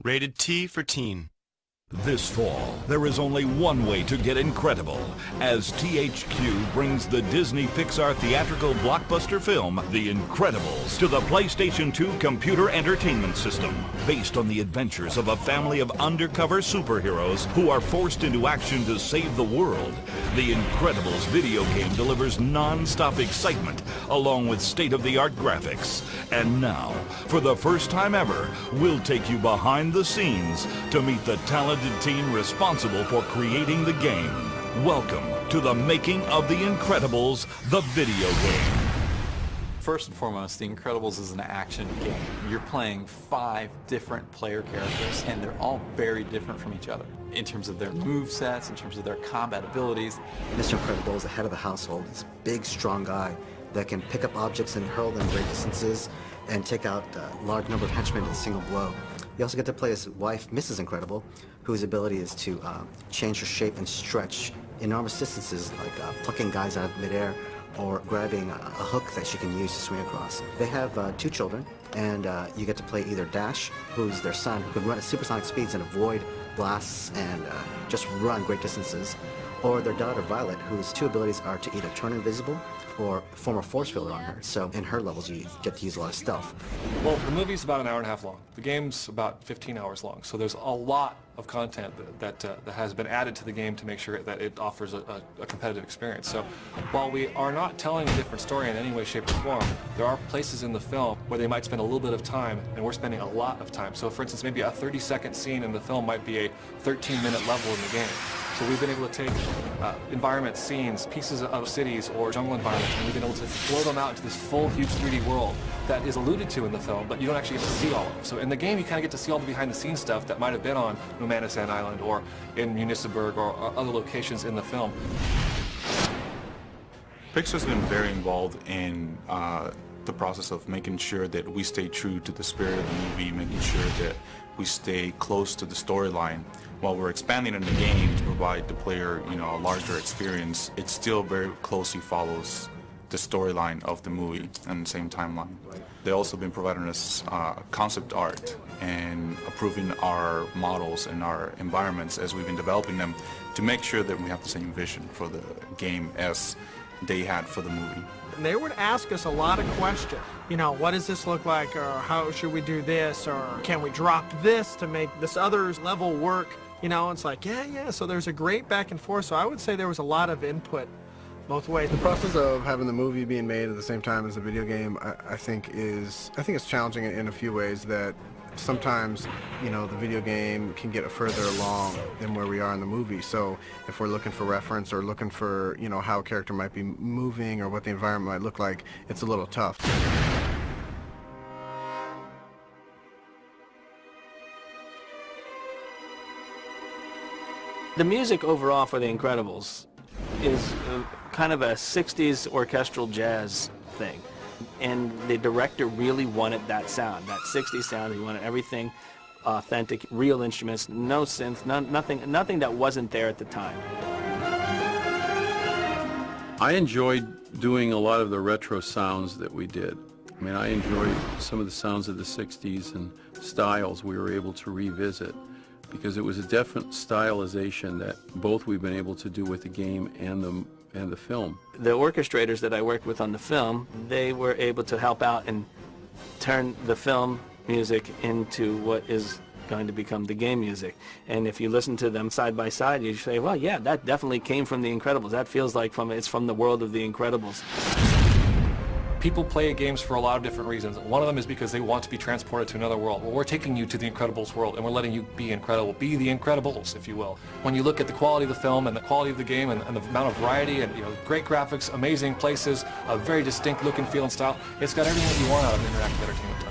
Rated T for teen. This fall, there is only one way to get incredible as THQ brings the Disney Pixar theatrical blockbuster film, The Incredibles, to the PlayStation 2 computer entertainment system. Based on the adventures of a family of undercover superheroes who are forced into action to save the world, The Incredibles video game delivers non-stop excitement along with state-of-the-art graphics. And now, for the first time ever, we'll take you behind the scenes to meet the talented team responsible for creating the game. Welcome to the making of The Incredibles, the video game. First and foremost, The Incredibles is an action game. You're playing 5 different player characters, and they're all very different from each other in terms of their move sets, in terms of their combat abilities. Mr. Incredible is the head of the household. He's a big, strong guy that can pick up objects and hurl them great distances and take out a large number of henchmen in a single blow. You also get to play his wife, Mrs. Incredible, whose ability is to change her shape and stretch enormous distances, like plucking guys out of midair or grabbing a hook that she can use to swing across. They have 2 children, and you get to play either Dash, who's their son, who can run at supersonic speeds and avoid blasts and just run great distances, or their daughter, Violet, whose 2 abilities are to either turn invisible or form a force field on her. So in her levels, you get to use a lot of stealth. Well, the movie's about an hour and a half long. The game's about 15 hours long. So there's a lot of content that has been added to the game to make sure that it offers a competitive experience. So while we are not telling a different story in any way, shape, or form, there are places in the film where they might spend a little bit of time, and we're spending a lot of time. So for instance, maybe a 30-second scene in the film might be a 13-minute level in the game. So we've been able to take environments, scenes, pieces of cities or jungle environments, and we've been able to flow them out into this full, huge 3D world that is alluded to in the film, but you don't actually get to see all of it. So in the game, you kind of get to see all the behind-the-scenes stuff that might have been on Nomanisand Island or in Municeburg or other locations in the film. Pixar's been very involved in the process of making sure that we stay true to the spirit of the movie, making sure that we stay close to the storyline. While we're expanding in the game to provide the player, a larger experience, it still very closely follows the storyline of the movie and the same timeline. They've also been providing us concept art and approving our models and our environments as we've been developing them to make sure that we have the same vision for the game as they had for the movie. They would ask us a lot of questions. What does this look like, or how should we do this, or can we drop this to make this other level work? It's like, yeah, so there's a great back and forth. So I would say there was a lot of input both ways. The process of having the movie being made at the same time as the video game, I think it's challenging in a few ways. That sometimes, the video game can get further along than where we are in the movie. So if we're looking for reference or looking for, how a character might be moving or what the environment might look like, it's a little tough. The music overall for The Incredibles is kind of a 60s orchestral jazz thing. And the director really wanted that sound, that 60s sound. He wanted everything authentic, real instruments, no synths, nothing that wasn't there at the time. I enjoyed doing a lot of the retro sounds that we did. I enjoyed some of the sounds of the 60s and styles we were able to revisit, because it was a definite stylization that both we've been able to do with the game and the film. The orchestrators that I worked with on the film, they were able to help out and turn the film music into what is going to become the game music. And if you listen to them side by side, you say, well, yeah, that definitely came from The Incredibles. That feels like it's from the world of The Incredibles. People play games for a lot of different reasons. One of them is because they want to be transported to another world. Well, we're taking you to the Incredibles world, and we're letting you be incredible. Be the Incredibles, if you will. When you look at the quality of the film and the quality of the game and the amount of variety and great graphics, amazing places, a very distinct look and feel and style, it's got everything that you want out of an interactive entertainment.